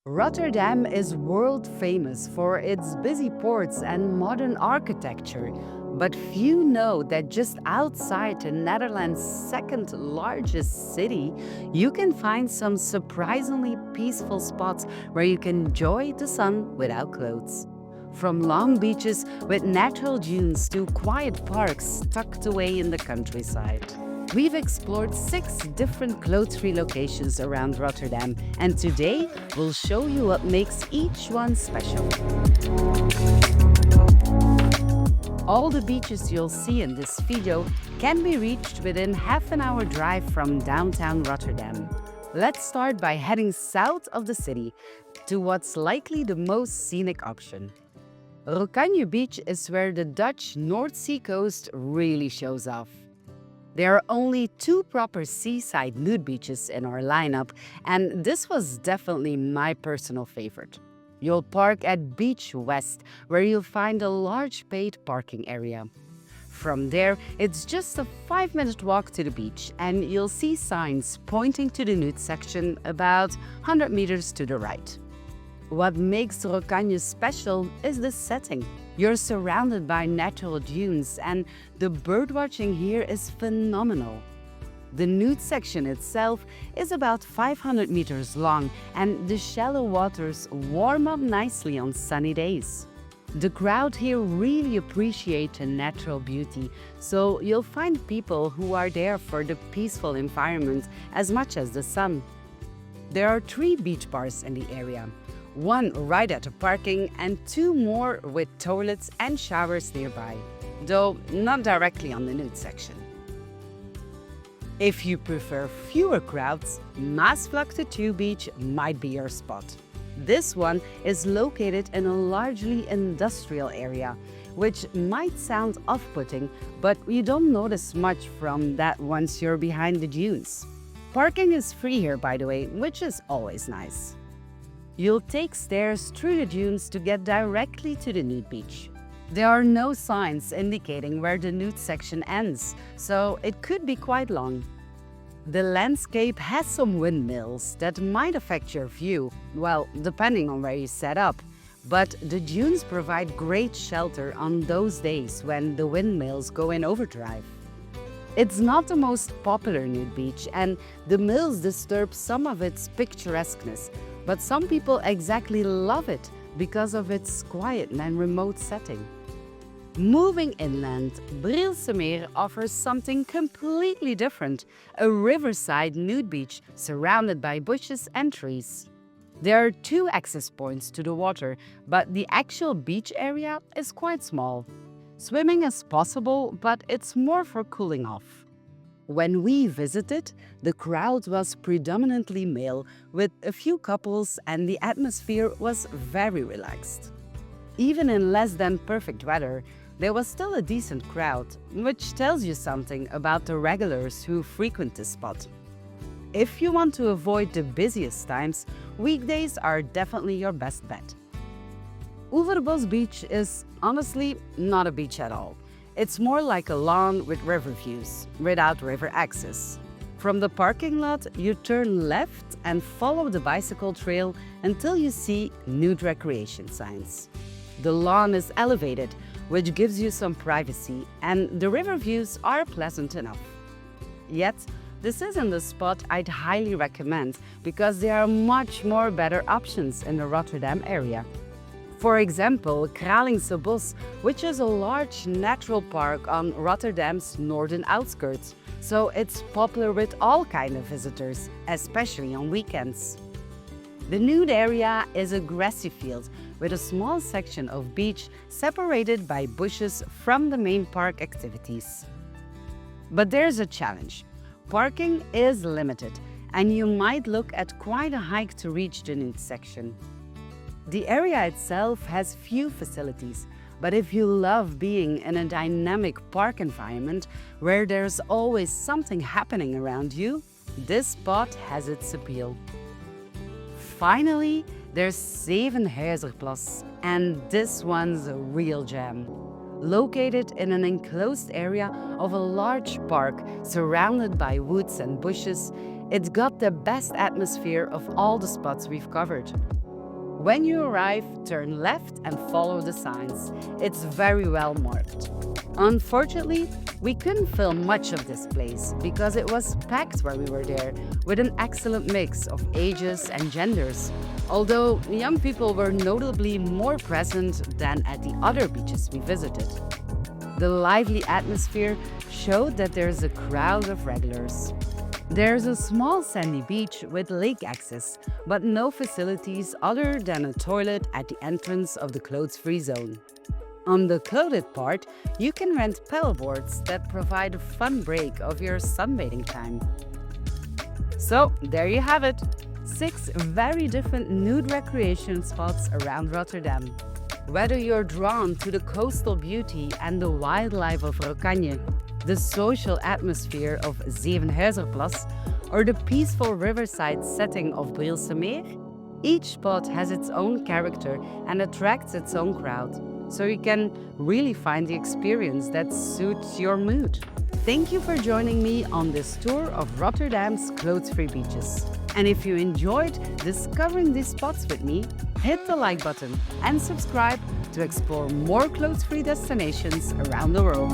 Rotterdam is world famous for its busy ports and modern architecture, but few know that just outside the Netherlands' second largest city, you can find some surprisingly peaceful spots where you can enjoy the sun without clothes. From long beaches with natural dunes to quiet parks tucked away in the countryside. We've explored 6 different clothes-free locations around Rotterdam, and today we'll show you what makes each one special. All the beaches you'll see in this video can be reached within half an hour drive from downtown Rotterdam. Let's start by heading south of the city to what's likely the most scenic option. Rockanje Beach is where the Dutch North Sea coast really shows off. There are only 2 proper seaside nude beaches in our lineup, and this was definitely my personal favorite. You'll park at Beach West, where you'll find a large paid parking area. From there, it's just a 5-minute walk to the beach, and you'll see signs pointing to the nude section about 100 meters to the right. What makes Rockanje special is the setting. You're surrounded by natural dunes, and the birdwatching here is phenomenal. The nude section itself is about 500 meters long, and the shallow waters warm up nicely on sunny days. The crowd here really appreciate the natural beauty, so you'll find people who are there for the peaceful environment as much as the sun. There are 3 beach bars in the area. 1 right at the parking and 2 more with toilets and showers nearby, though not directly on the nude section. If you prefer fewer crowds, Maasvlakte 2 Beach might be your spot. This one is located in a largely industrial area, which might sound off-putting, but you don't notice much from that once you're behind the dunes. Parking is free here, by the way, which is always nice. You'll take stairs through the dunes to get directly to the nude beach. There are no signs indicating where the nude section ends, so it could be quite long. The landscape has some windmills that might affect your view, well, depending on where you set up. But the dunes provide great shelter on those days when the windmills go in overdrive. It's not the most popular nude beach, and the mills disturb some of its picturesqueness, but some people exactly love it because of its quiet and remote setting. Moving inland, Bil Samir offers something completely different, a riverside nude beach surrounded by bushes and trees. There are 2 access points to the water, but the actual beach area is quite small. Swimming is possible, but it's more for cooling off. When we visited, the crowd was predominantly male, with a few couples, and the atmosphere was very relaxed. Even in less than perfect weather, there was still a decent crowd, which tells you something about the regulars who frequent this spot. If you want to avoid the busiest times, weekdays are definitely your best bet. Overbos Beach is honestly not a beach at all. It's more like a lawn with river views, without river access. From the parking lot, you turn left and follow the bicycle trail until you see nude recreation signs. The lawn is elevated, which gives you some privacy, and the river views are pleasant enough. Yet, this isn't the spot I'd highly recommend because there are much more better options in the Rotterdam area. For example, Klinge Sabus, which is a large natural park on Rotterdam's northern outskirts, so it's popular with all kinds of visitors, especially on weekends. The nude area is a grassy field with a small section of beach separated by bushes from the main park activities. But there's a challenge. Parking is limited, and you might look at quite a hike to reach the nude section. The area itself has few facilities, but if you love being in a dynamic park environment where there's always something happening around you, this spot has its appeal. Finally, there's Sevenwijs, and this one's a real gem. Located in an enclosed area of a large park surrounded by woods and bushes, it's got the best atmosphere of all the spots we've covered. When you arrive, turn left and follow the signs. It's very well marked. Unfortunately, we couldn't film much of this place because it was packed while we were there, with an excellent mix of ages and genders. Although young people were notably more present than at the other beaches we visited. The lively atmosphere showed that there's a crowd of regulars. There's a small sandy beach with lake access, but no facilities other than a toilet at the entrance of the clothes-free zone. On the clothed part, you can rent paddleboards that provide a fun break of your sunbathing time. So, there you have it, 6 very different nude recreation spots around Rotterdam. Whether you're drawn to the coastal beauty and the wildlife of Rockanje, the social atmosphere of Sevenwijs, or the peaceful riverside setting of Bil Samir, each spot has its own character and attracts its own crowd, so you can really find the experience that suits your mood. Thank you for joining me on this tour of Rotterdam's clothes-free beaches. And if you enjoyed discovering these spots with me, hit the like button and subscribe to explore more clothes-free destinations around the world.